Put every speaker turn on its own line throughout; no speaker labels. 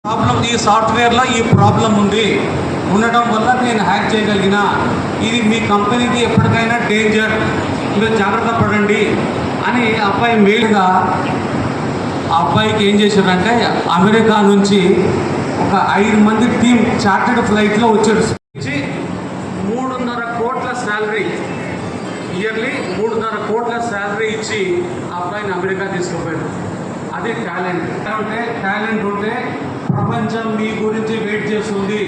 Problem ఈ సాఫ్ట్వేర్లో ఈ ప్రాబ్లం ఉండటం వల్ల నేను హ్యాక్ చేయగలిగిన, ఇది మీ కంపెనీకి ఎప్పటికైనా డేంజర్, మీరు జాగ్రత్త పడండి అని అబ్బాయి మెయిల్గా ఆ అబ్బాయికి ఏం చేశారంటే అమెరికా నుంచి ఒక 5 మంది టీం చార్టెడ్ ఫ్లైట్లో వచ్చారు. 3.5 కోట్ల శాలరీ, ఇయర్లీ 3.5 కోట్ల శాలరీ ఇచ్చి ఆ అబ్బాయిని అమెరికా తీసుకుపోయారు. అది టాలెంట్ ఉంటే ప్రపంచం మీ గురించి వెయిట్ చేస్తుంది.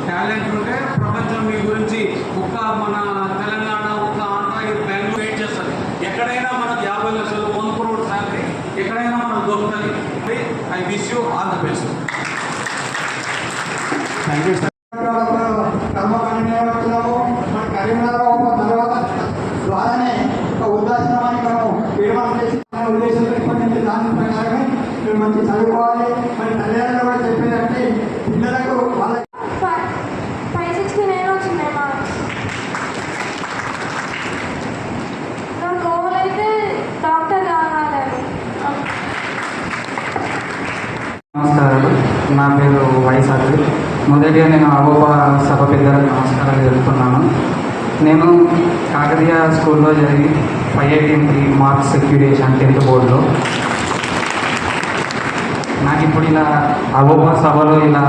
టాలెంట్ ఉంటే ప్రపంచం మీ గురించి ఒక మన తెలంగాణ, ఒక ఆంధ్ర, బెంగళూరు వెయిట్ చేస్తుంది. ఎక్కడైనా మనకు 50 లక్షలు, 1 crore శాలరీ ఎక్కడైనా మనకు దొరుకుతుంది. I wish you all the best.
Thank you sir. ద్వారానే ఒక ఉదాసీనమని మనం తీర్మానం చేసి ఉద్దేశంతో దాని ప్రకారమే మేము మంచి చదువుకోవాలి. మరి తల్లిదండ్రులు కూడా చెప్పేదంటే పిల్లలకు వాళ్ళ
569 వచ్చినాయి మార్క్స్. నా గోల్ అయితే డాక్టర్ కావాలని.
నమస్కారాలు, నా పేరు వైశాఖి. మొదటిగా నేను అవోపా సభ పెద్దలకు నమస్కారాలు తెలుపుతున్నాను. నేను కాకతీయ స్కూల్లో జరిగి 583 మార్క్స్ సెక్యూర్ చేశాను 10th బోర్డులో. నాకు ఇప్పుడు ఇలా అవోపా సభలో ఇలా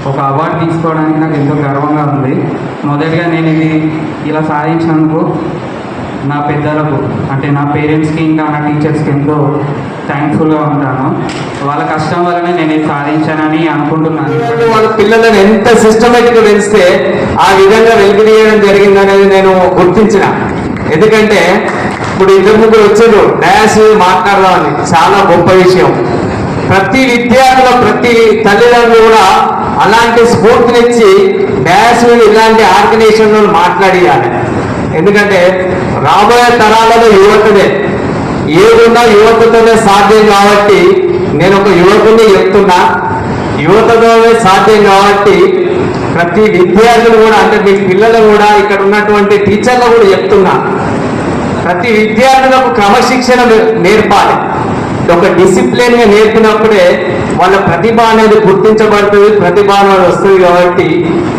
ఒక అవార్డు తీసుకోవడానికి నాకు ఎంతో గర్వంగా ఉంది. మొదటిగా నేను ఇది ఇలా సాధించినందుకు నా పెద్దలకు, అంటే నా పేరెంట్స్కి, ఇంకా నా టీచర్స్కి ఎంతో థ్యాంక్ఫుల్గా ఉంటాను. వాళ్ళ కష్టం వల్లనే నేను ఇది సాధించానని అనుకుంటున్నాను.
వాళ్ళ పిల్లలను ఎంత సిస్టమేటిక్గా పెంచితే ఆ విధంగా వెలికితీయడం జరిగిందనేది నేను గుర్తించిన. ఎందుకంటే ఇప్పుడు 2-3 వచ్చారు డయాస్ మాట్లాడదామని, చాలా గొప్ప విషయం. ప్రతి విద్యార్థుల, ప్రతి తల్లిదండ్రులు కూడా అలాంటి స్ఫూర్తినిచ్చి డయాస్ మీద ఇలాంటి ఆర్గనైజేషన్లో మాట్లాడియాలి. ఎందుకంటే రాబోయే తరాలలో యువతదే, ఏదున్నా యువతతోనే సాధ్యం. కాబట్టి నేను ఒక యువకుని చెప్తున్నా, యువతతోనే సాధ్యం. కాబట్టి ప్రతి విద్యార్థులు కూడా, అంటే మీ పిల్లలు కూడా, ఇక్కడ ఉన్నటువంటి టీచర్లు కూడా చెప్తున్నా, ప్రతి విద్యార్థులకు క్రమశిక్షణ నేర్పాలి. ఒక డిసిప్లిన్గా నేర్పినప్పుడే వాళ్ళ ప్రతిభ అనేది గుర్తించబడుతుంది, ప్రతిభ అనేది వస్తుంది. కాబట్టి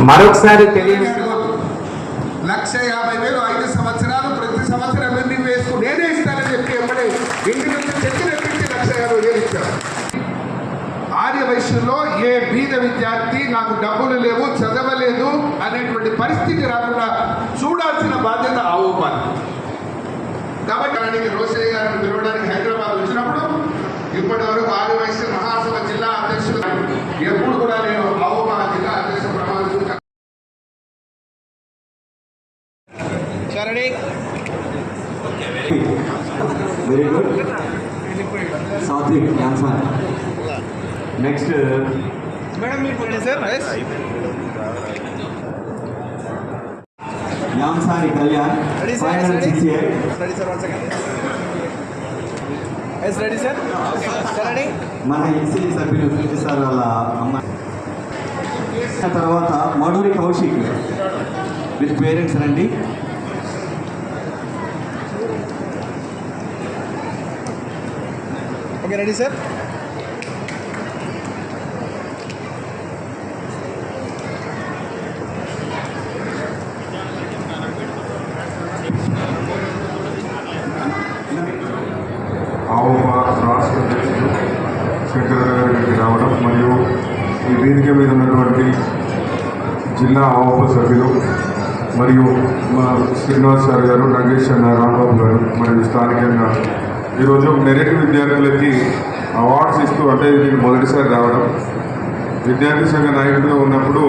మరొకసారి తెలియజేస్తున్నాను,
1,50,000 5 సంవత్సరాలు, ప్రతి సంవత్సరం ఎన్ని వేసుకు నేనే ఇస్తానని చెప్పి ఎప్పుడే ఇంటి నుంచి తెచ్చినట్టు 1,50,000 ఇచ్చాను. ఆర్య వయస్సులో ఏ బీద విద్యార్థి నాకు డబ్బులు లేవు, చదవలేదు అనేటువంటి పరిస్థితి రాకుండా చూడాల్సిన బాధ్యత ఆవుపాలి. కాబట్టి రోషయ్య గారిని పిలవడానికి హైదరాబాద్ వచ్చినప్పుడు ఇప్పటి వరకు ఆర్య వయస్సు మహాసభ జిల్లా అధ్యక్షులు ఎప్పుడు కూడా నేను ఆవుపా జిల్లా అధ్యక్ష ప్రమాణం చూశాను.
Very good. Satvik answer. Next
madam మీరు సార్
యాంసారి Kalyan 568.
Ready sir, 1 second. Yes ready sir. Ready.
మన ఎన్సీసీ సభ్యులు చూపిస్తారు వాళ్ళ అమ్మాయి. తర్వాత మడూరి కౌశిక్ విత్ పేరెంట్స్ రండి.
Okay ready sir.
ఆవుపా రాష్ట్ర అధ్యక్షులు శంకరగారికి రావడం, మరియు ఈ వేదిక మీద ఉన్నటువంటి జిల్లా ఆవుపా సభ్యులు, మరియు మా శ్రీనివాస్ సార్ గారు, నగేష్ అన్న, రాంబాబు గారు, మరియు స్థానికంగా ఈరోజు మెరిట్ విద్యార్థులకి అవార్డ్స్ ఇస్తూ, అంటే నేను మొదటిసారి రావడం. విద్యార్థి సంఘ నాయకుడిగా ఉన్నప్పుడు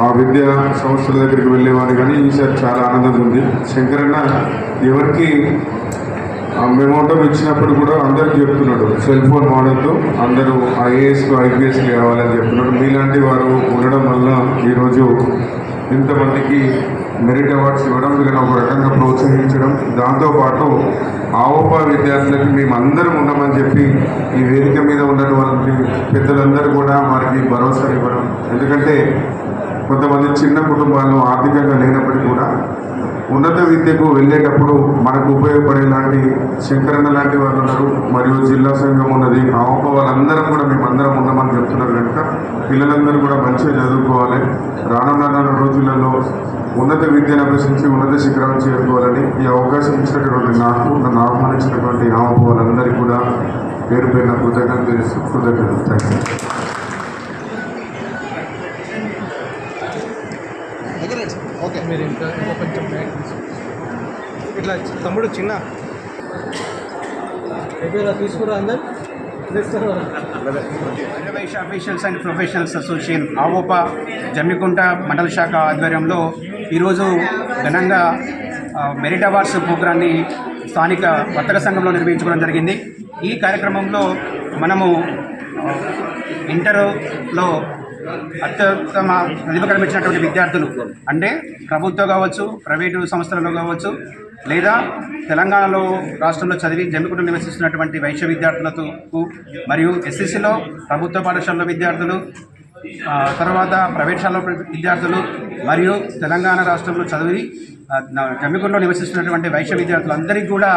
ఆ విద్యా సంస్థల దగ్గరికి వెళ్ళేవాడు, కానీ ఈసారి చాలా ఆనందంగా ఉంది. శంకరన్న ఎవరికి మెమోటం ఇచ్చినప్పుడు కూడా అందరికి చెప్తున్నాడు, సెల్ ఫోన్ వాడద్దు, అందరూ ఐఏఎస్కు ఐపీఎస్కి కావాలని చెప్తున్నాడు. మీలాంటి వారు ఉండడం వల్ల ఈరోజు ఇంతమందికి మెరిట్ అవార్డ్స్ ఇవ్వడం, వీళ్ళని ఒక రకంగా ప్రోత్సహించడం, దాంతోపాటు ఆవుపా విద్యార్థులకి మేము అందరం ఉన్నామని చెప్పి ఈ వేదిక మీద ఉన్నటువంటి పెద్దలందరూ కూడా వారికి భరోసా ఇవ్వడం. ఎందుకంటే కొంతమంది చిన్న కుటుంబాలు ఆర్థికంగా లేనప్పటికీ కూడా ఉన్నత విద్యకు వెళ్ళేటప్పుడు మనకు ఉపయోగపడేలాంటి శంకరన్న లాంటి వాళ్ళు ఉన్నారు, మరియు జిల్లా సంఘం ఉన్నది, ఆవుపా వాళ్ళందరం కూడా మేమందరం ఉన్నామని పిల్లలందరూ కూడా మంచిగా చదువుకోవాలి, రానున్న రోజులలో ఉన్నత విద్యను అభ్యసించి ఉన్నత శిఖరం చేరుకోవాలని ఈ అవకాశం ఇచ్చినటువంటి నన్ను ఆహ్వానించినటువంటి వాళ్ళందరికీ కూడా పేరు పేరున కృతజ్ఞతలు. Thank you.
ఓకే మీరు ఇంకా కొంచెం ఇట్లా తమ్ముడు చిన్న తీసుకురా అందరు
Vaishya officials and professionals association AVOPA Jammikunta మండల శాఖ ఆధ్వర్యంలో ఈరోజు ఘనంగా మెరిట్ అవార్డ్స్ ప్రోగ్రాన్ని స్థానిక వర్తక సంఘంలో నిర్వహించుకోవడం జరిగింది. ఈ కార్యక్రమంలో మనము ఇంటర్లో అత్యుత్తమ ప్రతిభ కనిపించినటువంటి విద్యార్థులు అంటే ప్రభుత్వం కావచ్చు, ప్రైవేటు సంస్థలలో కావచ్చు, లేదా తెలంగాణలో రాష్ట్రంలో చదివి జమ్మికుంట నివసిస్తున్నటువంటి వైశ్య విద్యార్థులతో మరియు ఎస్ఎస్సిలో ప్రభుత్వ పాఠశాలలో విద్యార్థులు, తర్వాత ప్రైవేట్ శాలలో విద్యార్థులు మరియు తెలంగాణ రాష్ట్రంలో చదివి జమ్మికుంటలో నివసిస్తున్నటువంటి వైశ్య విద్యార్థులందరికీ కూడా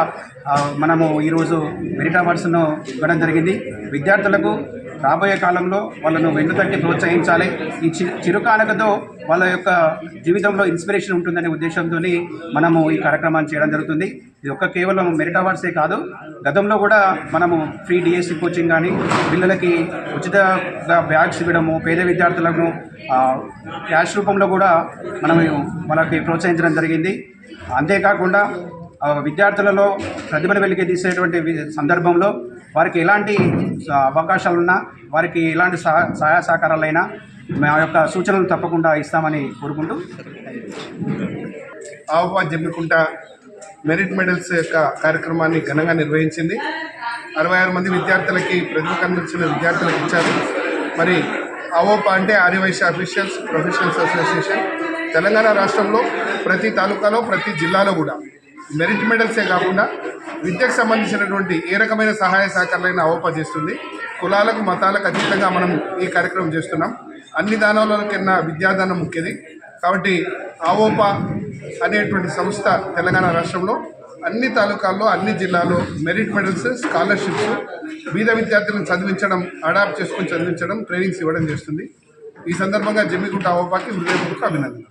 మనము ఈరోజు మెరిట్ అవార్డ్స్ను ఇవ్వడం జరిగింది. విద్యార్థులకు రాబోయే కాలంలో వాళ్ళను వెన్నుతట్టి ప్రోత్సహించాలి. ఈ చిరుకానుకతో వాళ్ళ యొక్క జీవితంలో ఇన్స్పిరేషన్ ఉంటుందనే ఉద్దేశంతో మనము ఈ కార్యక్రమాన్ని చేయడం జరుగుతుంది. ఇది ఒక్క కేవలం మెరిట్ అవార్డ్సే కాదు, గతంలో కూడా మనము ఫ్రీ డిఎస్సి కోచింగ్ కానీ, పిల్లలకి ఉచితంగా బ్యాగ్స్ ఇవ్వడము, పేద విద్యార్థులను క్యాష్ రూపంలో కూడా మనము వాళ్ళకి ప్రోత్సహించడం జరిగింది. అంతేకాకుండా విద్యార్థులలో ప్రతిభను వెలికి తీసేటువంటి సందర్భంలో వారికి ఎలాంటి అవకాశాలున్నా, వారికి ఎలాంటి సహాయ సహకారాలైనా మా యొక్క సూచనలు తప్పకుండా ఇస్తామని కోరుకుంటూ
ఆవోపా జమ్మికుంట మెరిట్ మెడల్స్ యొక్క కార్యక్రమాన్ని ఘనంగా నిర్వహించింది. 66 మంది విద్యార్థులకి ప్రతిభ కనిపించిన విద్యార్థులకు ఇచ్చారు. మరి ఆవోపా అంటే Aryavaishya officials professionals association Telangana రాష్ట్రంలో ప్రతి తాలూకాలో ప్రతి జిల్లాలో కూడా మెరిట్ మెడల్సే కాకుండా విద్యకు సంబంధించినటువంటి ఏ రకమైన సహాయ సహకారాలైనా ఆవోపా చేస్తుంది. కులాలకు మతాలకు అతీతంగా మనం ఈ కార్యక్రమం చేస్తున్నాం. అన్ని దానాల కన్నా విద్యాదానం ముఖ్యది. కాబట్టి ఆవోపా అనేటువంటి సంస్థ తెలంగాణ రాష్ట్రంలో అన్ని తాలూకాల్లో అన్ని జిల్లాల్లో మెరిట్ మెడల్స్, స్కాలర్షిప్స్, బీద విద్యార్థులను చదివించడం, అడాప్ట్ చేసుకొని చదివించడం, ట్రైనింగ్స్ ఇవ్వడం చేస్తుంది. ఈ సందర్భంగా జమ్మికుంట ఆవోపాకి హృదయపూర్వక అభినందనలు.